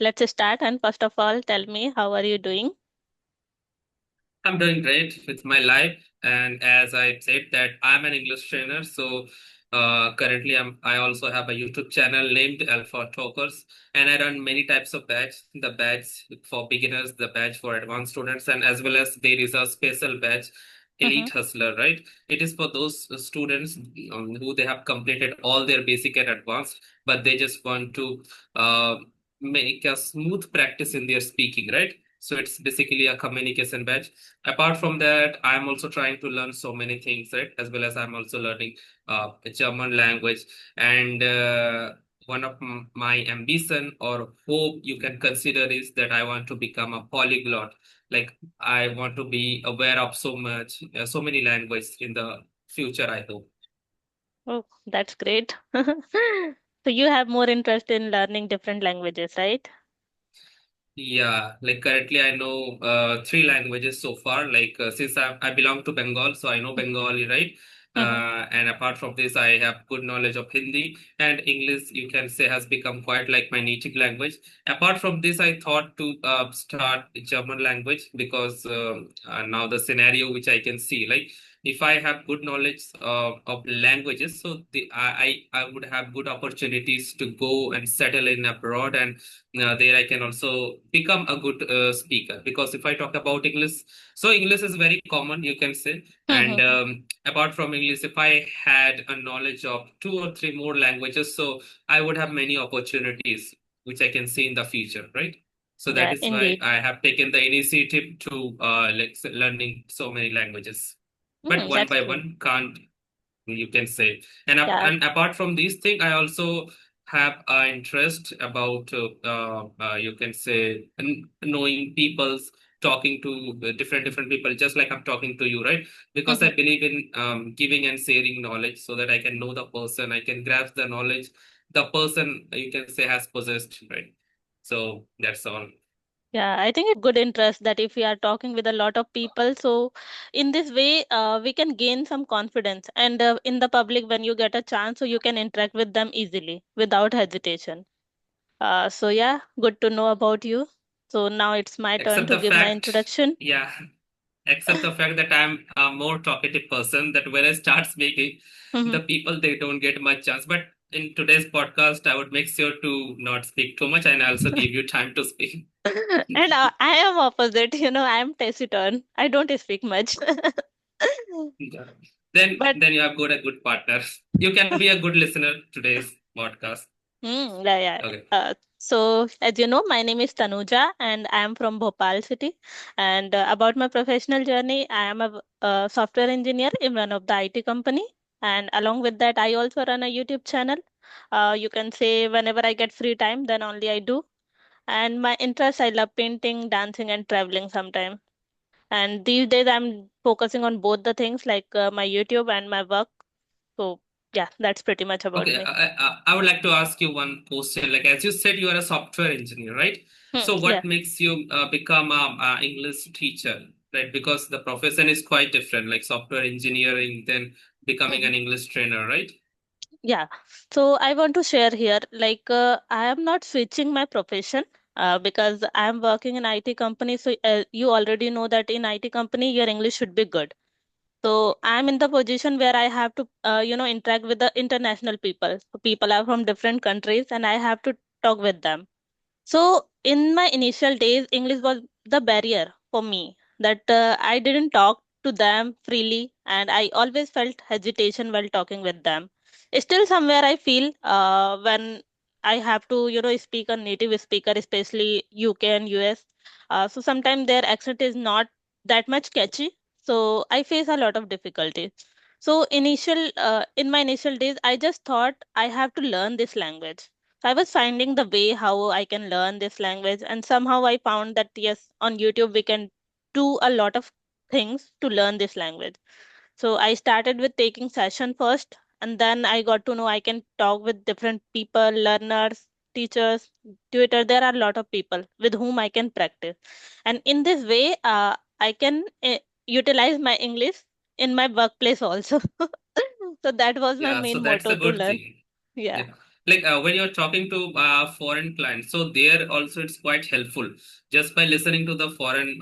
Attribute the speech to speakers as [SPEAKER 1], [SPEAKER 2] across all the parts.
[SPEAKER 1] let's start. And first of all, tell me, how are you doing?
[SPEAKER 2] I'm doing great with my life, and as I said that I'm an English trainer, so currently I also have a YouTube channel named Alpha Talkers, and I run many types of batch. The batch for beginners, the batch for advanced students, and as well as there is a special batch,
[SPEAKER 1] Mm-hmm.
[SPEAKER 2] Elite Hustler, right? It is for those students who they have completed all their basic and advanced, but they just want to uh, make a smooth practice in their speaking, right? So it's basically a communication batch. Apart from that, I'm also trying to learn so many things, right? As well as I'm also learning German language. And one of my ambition or hope you can consider is that I want to become a polyglot. Like I want to be aware of so many languages in the future, I hope.
[SPEAKER 1] Oh, that's great. So you have more interest in learning different languages, right?
[SPEAKER 2] Yeah, like currently I know three languages so far. Like since I belong to Bengal, so I know Bengali, right?
[SPEAKER 1] Mm-hmm.
[SPEAKER 2] And apart from this, I have good knowledge of Hindi and English. You can say has become quite like my native language. Apart from this, I thought to start German language because now the scenario which I can see, like if I have good knowledge of languages, so I would have good opportunities to go and settle in abroad and there I can also become a good speaker because if I talk about English, so English is very common, you can say. And
[SPEAKER 1] Mm-hmm.
[SPEAKER 2] apart from English, if I had a knowledge of two or three more languages, so I would have many opportunities which I can see in the future, right? So that
[SPEAKER 1] Yeah,
[SPEAKER 2] is why
[SPEAKER 1] indeed.
[SPEAKER 2] I have taken the initiative to learning so many languages. But one
[SPEAKER 1] That's
[SPEAKER 2] by
[SPEAKER 1] great.
[SPEAKER 2] one, can't you can say. And
[SPEAKER 1] Yeah.
[SPEAKER 2] and apart from these things, I also have an interest about you can say knowing people's talking to different people, just like I'm talking to you, right? Because I
[SPEAKER 1] Mm-hmm.
[SPEAKER 2] believe in giving and sharing knowledge so that I can know the person, I can grasp the knowledge the person you can say has possessed, right? So that's all.
[SPEAKER 1] Yeah, I think it's good interest that if we are talking with a lot of people, so in this way, we can gain some confidence. And in the public, when you get a chance, so you can interact with them easily without hesitation. So yeah, good to know about you. So now it's my turn
[SPEAKER 2] Except
[SPEAKER 1] to
[SPEAKER 2] the
[SPEAKER 1] give my
[SPEAKER 2] fact,
[SPEAKER 1] introduction.
[SPEAKER 2] yeah, except the fact that I'm a more talkative person, that when I start speaking, the
[SPEAKER 1] Mhm.
[SPEAKER 2] people they don't get much chance. But in today's podcast, I would make sure to not speak too much and also give you time to speak.
[SPEAKER 1] And I am opposite, I am taciturn. I don't speak much.
[SPEAKER 2] Yeah. Then
[SPEAKER 1] But
[SPEAKER 2] then you have got a good partner. You can be a good listener today's podcast.
[SPEAKER 1] yeah, yeah.
[SPEAKER 2] Okay.
[SPEAKER 1] So as you know, my name is Tanuja, and I am from Bhopal city. And about my professional journey, I am a software engineer in one of the IT company. And along with that, I also run a YouTube channel. You can say whenever I get free time, then only I do. And my interest, I love painting, dancing, and traveling sometime. And these days, I'm focusing on both the things, like my YouTube and my work. So yeah, that's pretty much about
[SPEAKER 2] Okay,
[SPEAKER 1] me.
[SPEAKER 2] I would like to ask you one question. Like, as you said, you are a software engineer, right? So,
[SPEAKER 1] Yeah.
[SPEAKER 2] what makes you become a English teacher, right? Because the profession is quite different, like software engineering, then becoming an English trainer, right?
[SPEAKER 1] Yeah, so I want to share here, like I am not switching my profession because I am working in IT company. So you already know that in IT company your English should be good. So I'm in the position where I have to, interact with the international people. So people are from different countries, and I have to talk with them. So in my initial days, English was the barrier for me that I didn't talk to them freely, and I always felt hesitation while talking with them. Still, somewhere I feel when I have to, speak a native speaker, especially UK and US. So sometimes their accent is not that much catchy. So I face a lot of difficulties. So in my initial days, I just thought I have to learn this language. So I was finding the way how I can learn this language, and somehow I found that yes, on YouTube we can do a lot of things to learn this language. So I started with taking session first, and then I got to know I can talk with different people, learners, teachers, tutor. There are a lot of people with whom I can practice, and in this way, I can utilize my English in my workplace also. So that was my
[SPEAKER 2] Yeah,
[SPEAKER 1] main
[SPEAKER 2] so that's a
[SPEAKER 1] motto to
[SPEAKER 2] good
[SPEAKER 1] learn.
[SPEAKER 2] thing.
[SPEAKER 1] Yeah.
[SPEAKER 2] Yeah. like when you're talking to foreign clients, so there also it's quite helpful just by listening to the foreign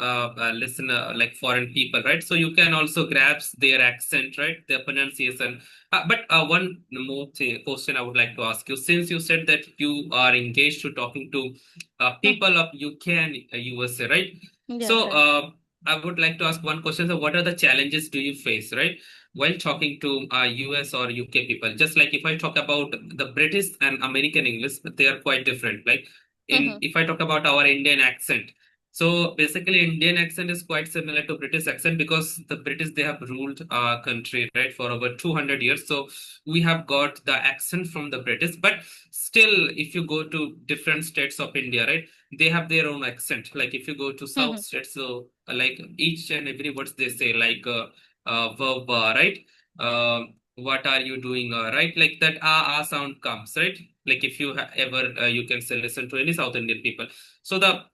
[SPEAKER 2] listener, like foreign people, right? So you can also grasp their accent, right, their pronunciation. But one more question I would like to ask you, since you said that you are engaged to talking to
[SPEAKER 1] Hmm.
[SPEAKER 2] people of UK and USA, right?
[SPEAKER 1] Yeah,
[SPEAKER 2] So
[SPEAKER 1] right.
[SPEAKER 2] I would like to ask one question. So what are the challenges do you face, right, while talking to US or UK people? Just like if I talk about the British and American English, they are quite different. Like in
[SPEAKER 1] Hmm.
[SPEAKER 2] if I talk about our Indian accent, so basically Indian accent is quite similar to British accent because the British they have ruled our country, right, for over 200 years. So we have got the accent from the British, but still if you go to different states of India, right, they have their own accent. Like if you go to South
[SPEAKER 1] Hmm.
[SPEAKER 2] states, so like each and every words they say, like verb, right? What are you doing? Right? Like that sound comes, right? Like if you ever, you can say, listen to any South Indian people. So the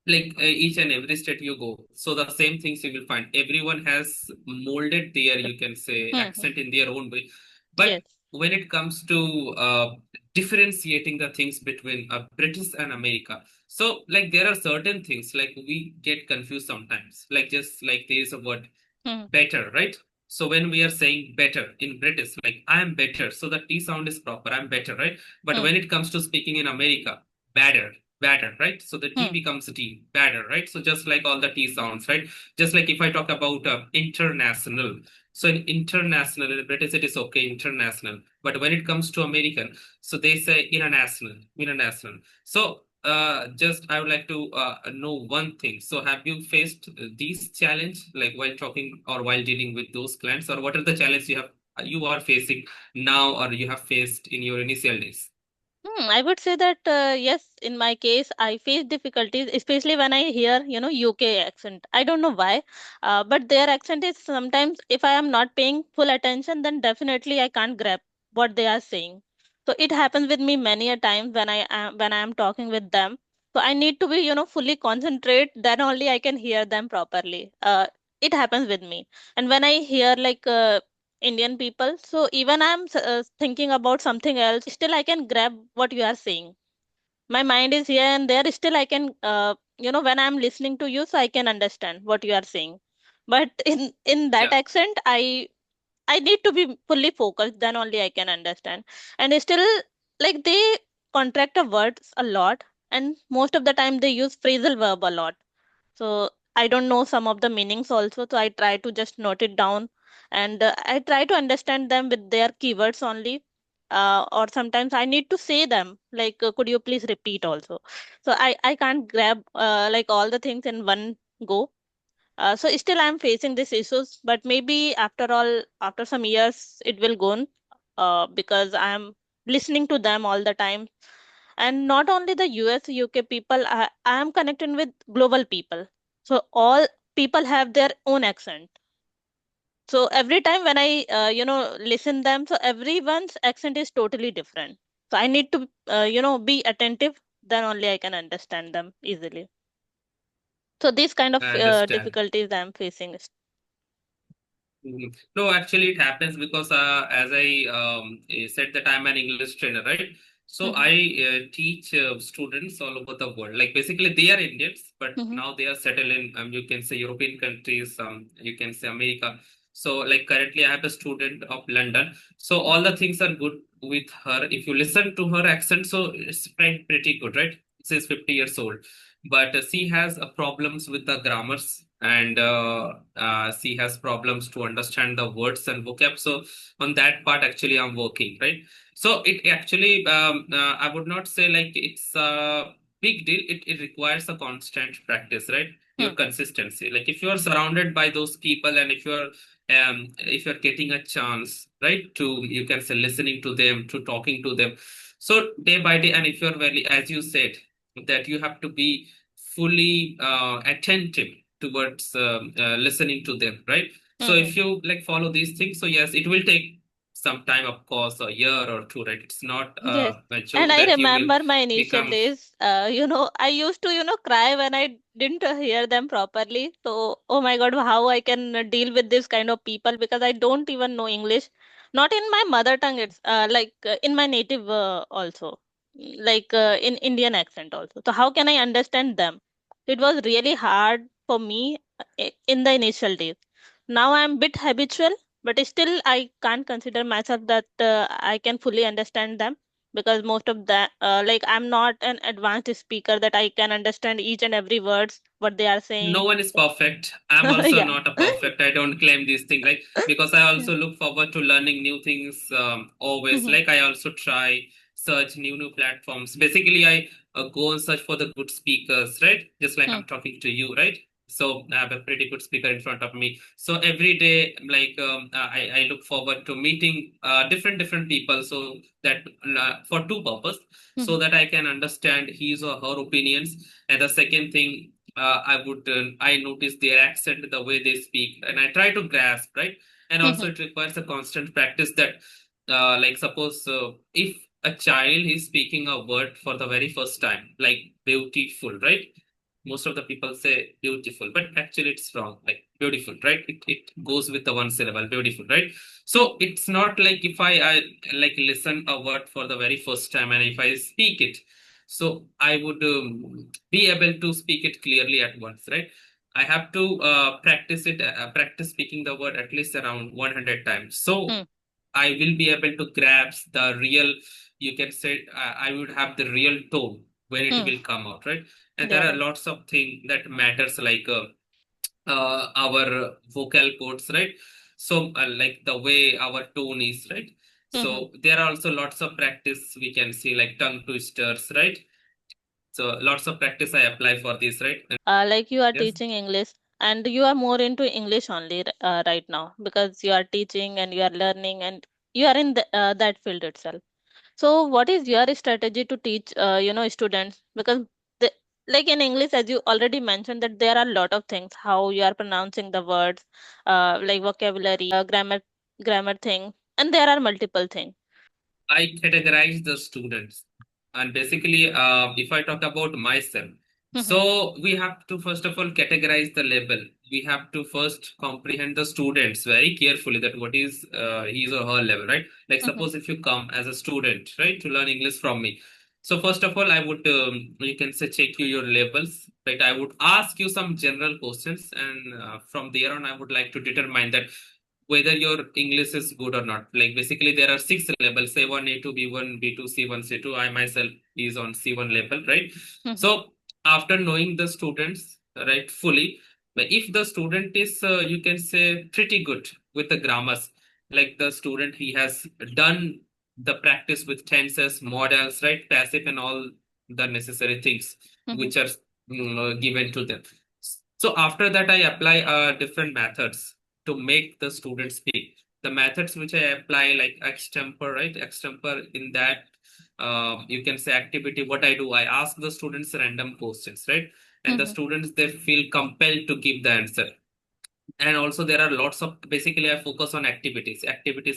[SPEAKER 2] like each and every state you go, so the same things you will find. Everyone has molded their, you can say,
[SPEAKER 1] Hmm.
[SPEAKER 2] accent in their own way. But
[SPEAKER 1] Yes.
[SPEAKER 2] when it comes to differentiating the things between British and America, so like there are certain things like we get confused sometimes. Like just like there is a word
[SPEAKER 1] Hmm.
[SPEAKER 2] better, right? So when we are saying better in British, like I am better, so the T sound is proper, I'm better, right? But
[SPEAKER 1] Hmm.
[SPEAKER 2] when it comes to speaking in America, better, better, right? So the T
[SPEAKER 1] Hmm.
[SPEAKER 2] becomes a T, better, right? So just like all the T sounds, right? Just like if I talk about international, so in international, in British it is okay, international. But when it comes to American, so they say international, international. So just I would like to know one thing. So have you faced these challenge like while talking or while dealing with those clients, or what are the challenges you are facing now or you have faced in your initial days?
[SPEAKER 1] I would say that yes, in my case, I face difficulties, especially when I hear, UK accent. I don't know why, but their accent is sometimes, if I am not paying full attention, then definitely I can't grab what they are saying. So it happens with me many a time when I am talking with them. So I need to be, fully concentrate. Then only I can hear them properly. It happens with me, and when I hear like Indian people. So even thinking about something else, still I can grab what you are saying. My mind is here and there. Still I can, when I'm listening to you, so I can understand what you are saying. But in that
[SPEAKER 2] Yeah,
[SPEAKER 1] accent, I need to be fully focused. Then only I can understand. And still, like they contract the words a lot, and most of the time they use phrasal verb a lot. So I don't know some of the meanings also, so I try to just note it down, and I try to understand them with their keywords only. Or sometimes I need to say them like, could you please repeat also? So I can't grab like all the things in one go. So still I'm facing these issues, but maybe after all, after some years, it will go on, because I am listening to them all the time. And not only the US, UK people, I am connected with global people. So all people have their own accent. So every time when I, listen them, so everyone's accent is totally different. So I need to, be attentive. Then only I can understand them easily. So these kind of
[SPEAKER 2] I understand.
[SPEAKER 1] difficulties I'm facing.
[SPEAKER 2] Mhm. No, actually, it happens because as I said that I'm an English trainer, right? So I
[SPEAKER 1] Mhm.
[SPEAKER 2] teach students all over the world. Like basically, they are Indians, but
[SPEAKER 1] Mhm.
[SPEAKER 2] now they are settled in, you can say European countries, you can say America. So like currently, I have a student of London. So all the things are good with her. If you listen to her accent, so it's pretty good, right? She's 50 years old, but she has problems with the grammars, and she has problems to understand the words and vocab. So on that part actually I'm working, right? So it actually I would not say like it's a big deal. It requires a constant practice, right? Your
[SPEAKER 1] Hmm.
[SPEAKER 2] consistency, like if you are surrounded by those people, and if you're getting a chance, right, to, you can say, listening to them, to talking to them, so day by day, and if you're very, as you said, that you have to be fully attentive towards listening to them, right? So if
[SPEAKER 1] Mhm.
[SPEAKER 2] you like follow these things, so yes, it will take some time, of course, a year or two, right? It's not
[SPEAKER 1] Yes.
[SPEAKER 2] a
[SPEAKER 1] And
[SPEAKER 2] joke
[SPEAKER 1] I
[SPEAKER 2] that you will
[SPEAKER 1] remember my initial
[SPEAKER 2] become.
[SPEAKER 1] days. I used to, cry when I didn't hear them properly. So, oh my God, how I can deal with this kind of people, because I don't even know English. Not in my mother tongue, it's like in my native also, like in Indian accent also. So how can I understand them? It was really hard for me in the initial days. Now I'm bit habitual, but still I can't consider myself that I can fully understand them, because most of that, like I'm not an advanced speaker that I can understand each and every words what they are
[SPEAKER 2] No
[SPEAKER 1] saying.
[SPEAKER 2] one is perfect. I'm also
[SPEAKER 1] Yeah.
[SPEAKER 2] not a perfect. I don't claim these things, like, because I
[SPEAKER 1] Yeah.
[SPEAKER 2] also look forward to learning new things always.
[SPEAKER 1] Mhm.
[SPEAKER 2] Like I also try search new platforms. Basically, I go and search for the good speakers, right? Just like
[SPEAKER 1] Hmm.
[SPEAKER 2] I'm talking to you, right? So I have a pretty good speaker in front of me. So every day, like I look forward to meeting different people. So that for two purpose, so
[SPEAKER 1] Mhm.
[SPEAKER 2] that I can understand his or her opinions. And the second thing, I notice their accent, the way they speak, and I try to grasp, right? And also
[SPEAKER 1] Mhm.
[SPEAKER 2] it requires a constant practice that, like suppose if a child is speaking a word for the very first time, like beautiful, right? Most of the people say beautiful, but actually it's wrong. Like beautiful, right? It goes with the one syllable, beautiful, right? So it's not like if I like listen a word for the very first time and if I speak it, so I would be able to speak it clearly at once, right? I have to practice speaking the word at least around 100 times. So
[SPEAKER 1] Hmm.
[SPEAKER 2] I will be able to grasp the real, you can say, I would have the real tone when it
[SPEAKER 1] Hmm.
[SPEAKER 2] will come out, right? And there
[SPEAKER 1] Yeah.
[SPEAKER 2] are
[SPEAKER 1] Right.
[SPEAKER 2] lots of things that matters, like our vocal cords, right? So, like the way our tone is, right?
[SPEAKER 1] Mhm.
[SPEAKER 2] So there are also lots of practice we can see, like tongue twisters, right? So lots of practice I apply for this, right? And
[SPEAKER 1] Like you are
[SPEAKER 2] yes,
[SPEAKER 1] teaching English, and you are more into English only right now, because you are teaching and you are learning and you are in that field itself. So what is your strategy to teach students? Because the, like in English, as you already mentioned, that there are a lot of things, how you are pronouncing the words, like vocabulary, grammar thing, and there are multiple things.
[SPEAKER 2] I categorize the students. And basically, if I talk about myself,
[SPEAKER 1] Mhm.
[SPEAKER 2] so we have to first of all categorize the level. We have to first comprehend the students very carefully, that what is his or her level, right? Like
[SPEAKER 1] Mhm.
[SPEAKER 2] suppose if you come as a student, right, to learn English from me. So first of all, I would, you can say, check your levels, right? I would ask you some general questions, and from there on, I would like to determine that whether your English is good or not. Like basically, there are six levels: A1, A2, B1, B2, C1, C2. I myself is on C1 level, right?
[SPEAKER 1] Mhm.
[SPEAKER 2] So after knowing the students, right, fully, but if the student is, you can say, pretty good with the grammars, like the student, he has done the practice with tenses, modals, right, passive, and all the necessary things
[SPEAKER 1] Mhm.
[SPEAKER 2] which are given to them. So after that, I apply different methods to make the student speak. The methods which I apply, like extempore, right? Extempore in that, you can say activity. What I do, I ask the students random questions, right? And the
[SPEAKER 1] Mhm.
[SPEAKER 2] students, they feel compelled to give the answer. And also there are lots of, basically I focus on activities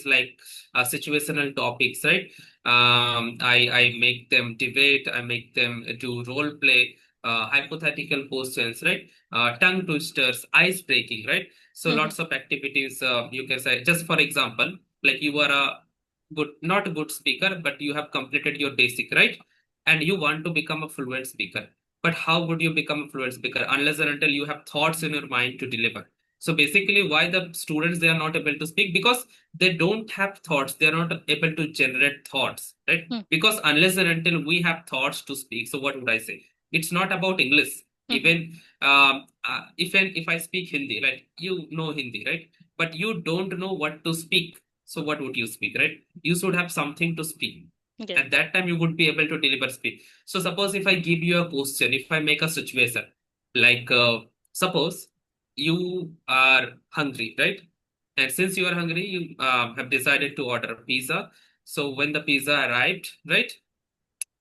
[SPEAKER 2] like situational topics, right? I make them debate, I make them do role play, hypothetical questions, right? Tongue twisters, ice breaking, right? So
[SPEAKER 1] Mhm.
[SPEAKER 2] lots of activities, you can say, just for example, like you are a good, not a good speaker, but you have completed your basic, right? And you want to become a fluent speaker. But how would you become a fluent speaker unless and until you have thoughts in your mind to deliver? So basically, why the students, they are not able to speak? Because they don't have thoughts. They are not able to generate thoughts, right?
[SPEAKER 1] Mhm.
[SPEAKER 2] Because unless and until we have thoughts to speak, so what would I say? It's not about English.
[SPEAKER 1] Mhm.
[SPEAKER 2] Even if I speak Hindi, right? You know Hindi, right? But you don't know what to speak. So what would you speak, right? You should have something to speak.
[SPEAKER 1] Yes.
[SPEAKER 2] At that time, you would be able to deliver speech. So suppose if I give you a question, if I make a situation, like suppose you are hungry, right? And since you are hungry, you have decided to order pizza. So when the pizza arrived, right?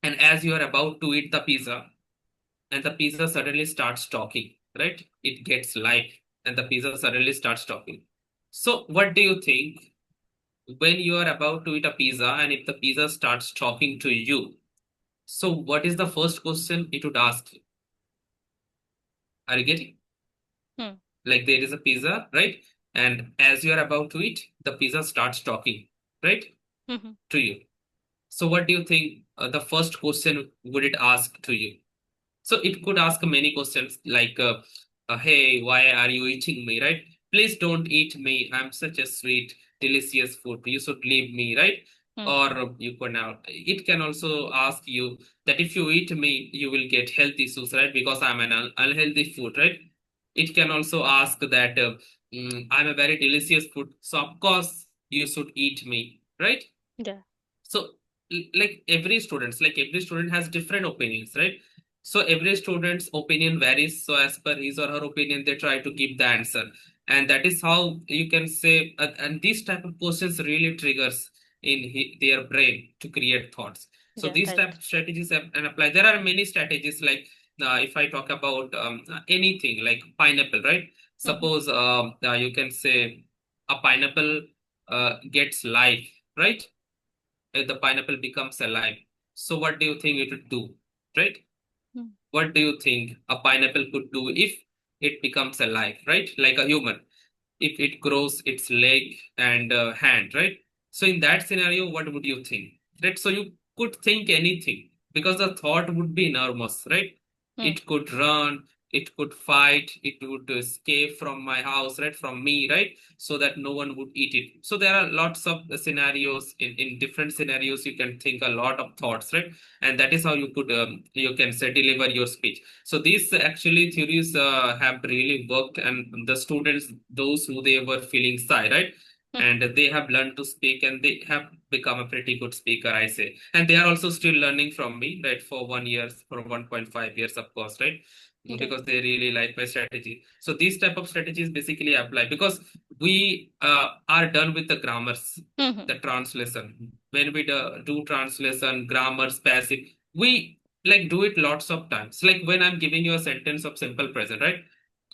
[SPEAKER 2] And as you are about to eat the pizza, and the pizza suddenly starts talking, right? It gets live, and the pizza suddenly starts talking. So what do you think when you are about to eat a pizza and if the pizza starts talking to you? So what is the first question it would ask you? Are you getting?
[SPEAKER 1] Hmm.
[SPEAKER 2] Like there is a pizza, right? And as you are about to eat, the pizza starts talking. right,
[SPEAKER 1] Mhm.
[SPEAKER 2] to you. So what do you think the first question would it ask to you? So it could ask many questions like, hey, why are you eating me, right? Please don't eat me. I'm such a sweet, delicious food. You should leave me, right?
[SPEAKER 1] Mhm.
[SPEAKER 2] Or you can now, it can also ask you that if you eat me, you will get health issues, right? Because I'm an unhealthy food, right? It can also ask that I'm a very delicious food, so of course you should eat me, right?
[SPEAKER 1] Yeah.
[SPEAKER 2] So like every student has different opinions, right? So every student's opinion varies, so as per his or her opinion they try to give the answer, and that is how you can say, and these type of questions really triggers in their brain to create thoughts. So
[SPEAKER 1] Yeah.
[SPEAKER 2] these type
[SPEAKER 1] Right.
[SPEAKER 2] of strategies and apply. There are many strategies like, if I talk about anything like pineapple, right?
[SPEAKER 1] Mhm.
[SPEAKER 2] Suppose you can say a pineapple gets life, right? If the pineapple becomes alive. So what do you think it would do? Right?
[SPEAKER 1] Mm.
[SPEAKER 2] What do you think a pineapple could do if it becomes alive, right? Like a human, if it grows its leg and hand, right? So in that scenario, what would you think? Right? So you could think anything because the thought would be enormous, right?
[SPEAKER 1] Mm.
[SPEAKER 2] It could run, it could fight, it would escape from my house, right? From me, right? So that no one would eat it. So there are lots of scenarios. In different scenarios, you can think a lot of thoughts, right? And that is how you could, you can say, deliver your speech. So these actually theories have really worked, and the students, those who they were feeling shy, right?
[SPEAKER 1] Mhm.
[SPEAKER 2] And they have learned to speak, and they have become a pretty good speaker, I say. And they are also still learning from me, right? For 1 year, for 1.5 years, of course, right?
[SPEAKER 1] Yeah.
[SPEAKER 2] Because they really like my strategy. So these type of strategies basically apply because we are done with the grammars,
[SPEAKER 1] Mhm.
[SPEAKER 2] the translation. When we do translation, grammars, passive, we like do it lots of times. Like when I'm giving you a sentence of simple present, right?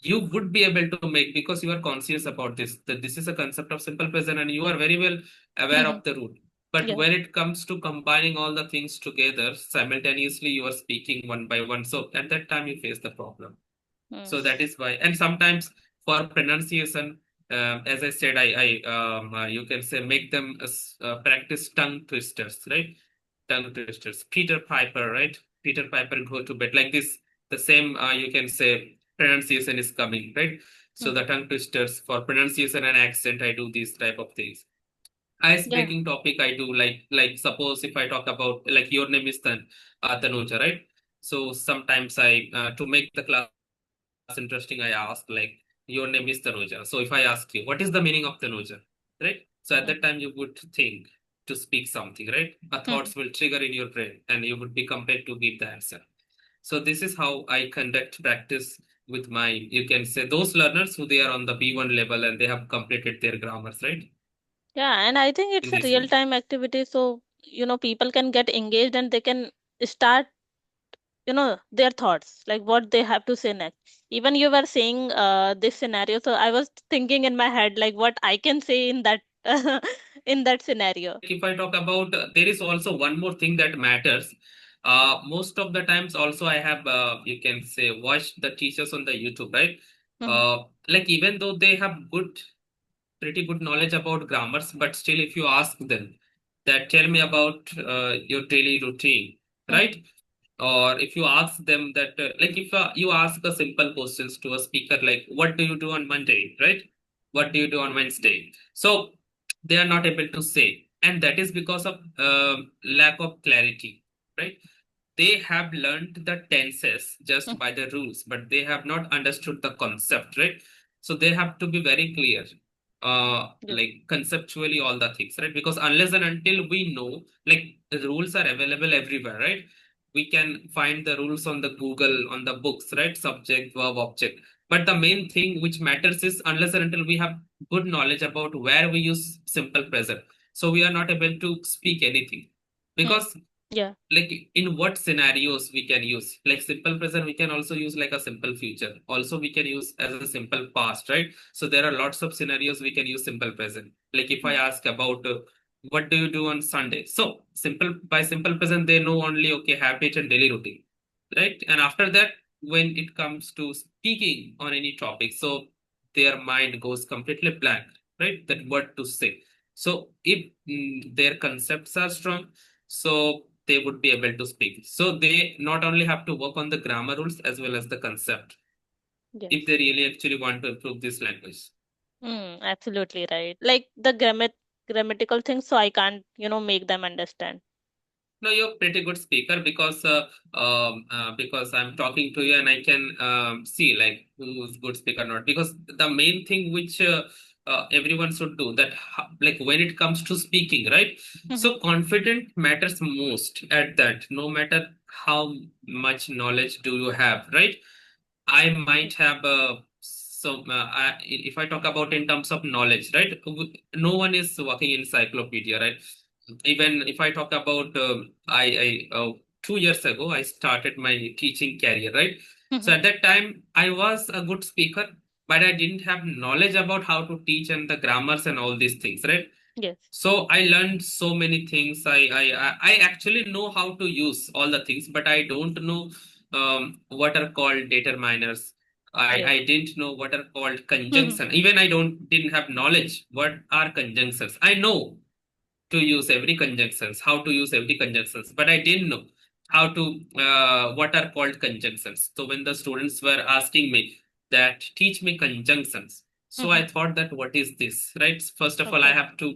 [SPEAKER 2] You would be able to make, because you are conscious about this, that this is a concept of simple present and you are very well aware
[SPEAKER 1] Mhm.
[SPEAKER 2] of the rule. But
[SPEAKER 1] Yeah.
[SPEAKER 2] when it comes to combining all the things together simultaneously, you are speaking one by one. So at that time, you face the problem.
[SPEAKER 1] Mm.
[SPEAKER 2] So that is why. And sometimes for pronunciation, as I said, you can say make them practice tongue twisters, right? Tongue twisters. Peter Piper, right? Peter Piper go to bed like this. The same, you can say, pronunciation is coming, right? So the
[SPEAKER 1] Mhm.
[SPEAKER 2] tongue twisters for pronunciation and accent, I do these type of things. Ice
[SPEAKER 1] Yeah.
[SPEAKER 2] breaking topic I do, like suppose if I talk about like your name is Tanuja, right? So sometimes I to make the class interesting, I ask like your name is Tanuja. So if I ask you what is the meaning of Tanuja, right? So at that time
[SPEAKER 1] Mhm.
[SPEAKER 2] you would think to speak something, right? A thoughts will
[SPEAKER 1] Mhm.
[SPEAKER 2] trigger in your brain and you would be compelled to give the answer. So this is how I conduct practice with my, you can say, those learners who they are on the B1 level and they have completed their grammars, right?
[SPEAKER 1] Yeah, and I think
[SPEAKER 2] In
[SPEAKER 1] it's a
[SPEAKER 2] this
[SPEAKER 1] real
[SPEAKER 2] way.
[SPEAKER 1] time activity, so people can get engaged and they can start their thoughts, like what they have to say next. Even you were saying this scenario, so I was thinking in my head like what I can say in that in that scenario.
[SPEAKER 2] Like if I talk about, there is also one more thing that matters. Most of the times also I have, you can say, watched the teachers on the YouTube, right?
[SPEAKER 1] Mhm.
[SPEAKER 2] Like even though they have pretty good knowledge about grammars, but still if you ask them that tell me about your daily routine,
[SPEAKER 1] Mhm.
[SPEAKER 2] right? Or if you ask them that, like if you ask a simple questions to a speaker, like what do you do on Monday, right? What do you do on Wednesday? So they are not able to say, and that is because of lack of clarity, right? They have learned the tenses just
[SPEAKER 1] Mhm.
[SPEAKER 2] by the rules, but they have not understood the concept, right? So they have to be very clear,
[SPEAKER 1] Yeah.
[SPEAKER 2] like conceptually all the things, right? Because unless and until we know, like the rules are available everywhere, right? We can find the rules on the Google, on the books, right? Subject, verb, object. But the main thing which matters is unless and until we have good knowledge about where we use simple present, so we are not able to speak anything.
[SPEAKER 1] Mhm.
[SPEAKER 2] Because
[SPEAKER 1] Yeah.
[SPEAKER 2] like in what scenarios we can use like simple present, we can also use like a simple future, also we can use as a simple past, right? So there are lots of scenarios we can use simple present. Like if I
[SPEAKER 1] Mhm.
[SPEAKER 2] ask about what do you do on Sunday, so simple, by simple present they know only okay habit and daily routine, right? And after that, when it comes to speaking on any topic, so their mind goes completely blank, right? That what to say. So if their concepts are strong, so they would be able to speak. So they not only have to work on the grammar rules as well as the concept if
[SPEAKER 1] Yes.
[SPEAKER 2] they really actually want to improve this language.
[SPEAKER 1] Absolutely right. Like the grammatical things, so I can't, make them understand.
[SPEAKER 2] No, you're pretty good speaker because I'm talking to you and I can see like who's good speaker or not. Because the main thing which everyone should do that like when it comes to speaking, right?
[SPEAKER 1] Mhm.
[SPEAKER 2] So confident matters most at that. No matter how much knowledge do you have, right? I might
[SPEAKER 1] Yes.
[SPEAKER 2] have if I talk about in terms of knowledge, right? No one is working in encyclopedia, right? Even if I talk about, I 2 years ago I started my teaching career, right? So
[SPEAKER 1] Mhm.
[SPEAKER 2] at that time I was a good speaker, but I didn't have knowledge about how to teach and the grammars and all these things, right?
[SPEAKER 1] Yes.
[SPEAKER 2] So I learned so many things. I actually know how to use all the things, but I don't know what are called determiners.
[SPEAKER 1] Yes.
[SPEAKER 2] I didn't know what are called
[SPEAKER 1] Mhm.
[SPEAKER 2] conjunction. Even I didn't have knowledge what are conjunctions. I know to use every conjunctions, how to use every conjunctions, but I didn't know how to what are called conjunctions. So when the students were asking me that teach me conjunctions, so I
[SPEAKER 1] Mhm.
[SPEAKER 2] thought that what is this, right? First of all, I
[SPEAKER 1] Okay.
[SPEAKER 2] have to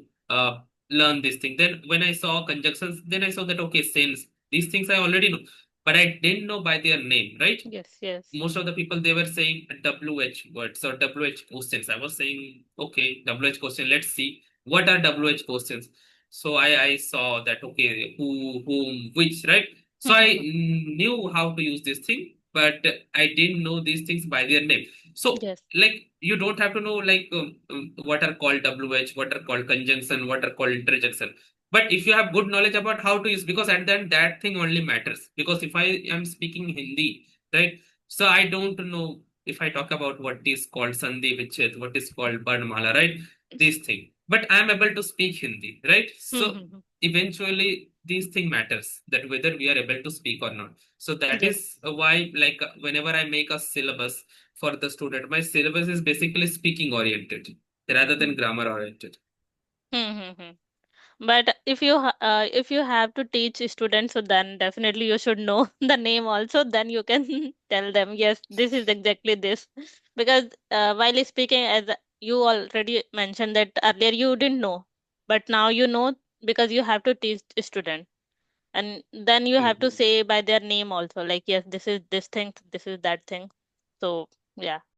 [SPEAKER 2] learn this thing. Then when I saw conjunctions, then I saw that okay, sense. These things I already know, but I didn't know by their name, right?
[SPEAKER 1] Yes. Yes.
[SPEAKER 2] Most of the people they were saying WH words or WH questions. I was saying, okay, WH question, let's see what are WH questions. So I saw that okay, who, whom, which, right? So I
[SPEAKER 1] Mhm.
[SPEAKER 2] knew how to use this thing, but I didn't know these things by their name. So
[SPEAKER 1] Yes.
[SPEAKER 2] like you don't have to know like what are called WH, what are called conjunction, what are called interjection. But if you have good knowledge about how to use, because at then that thing only matters. Because if I am speaking Hindi, right? So I don't know if I talk about what is called Sandhi Vichit, what is called Barnmala, right? This thing. But I'm able to speak Hindi, right? So
[SPEAKER 1] Mhm.
[SPEAKER 2] eventually these thing matters that whether we are able to speak or not. So that
[SPEAKER 1] Yes.
[SPEAKER 2] is why like whenever I make a syllabus for the student, my syllabus is basically speaking oriented rather than grammar oriented.
[SPEAKER 1] Mhm. But if you have to teach students, so then definitely you should know the name also. Then you can tell them, yes, this is exactly this. Because while speaking, as you already mentioned that earlier, you didn't know, but now you know because you have to teach student, and then you have to
[SPEAKER 2] Mhm.
[SPEAKER 1] say by their name also, like yes, this is this thing, this is that thing. So yeah.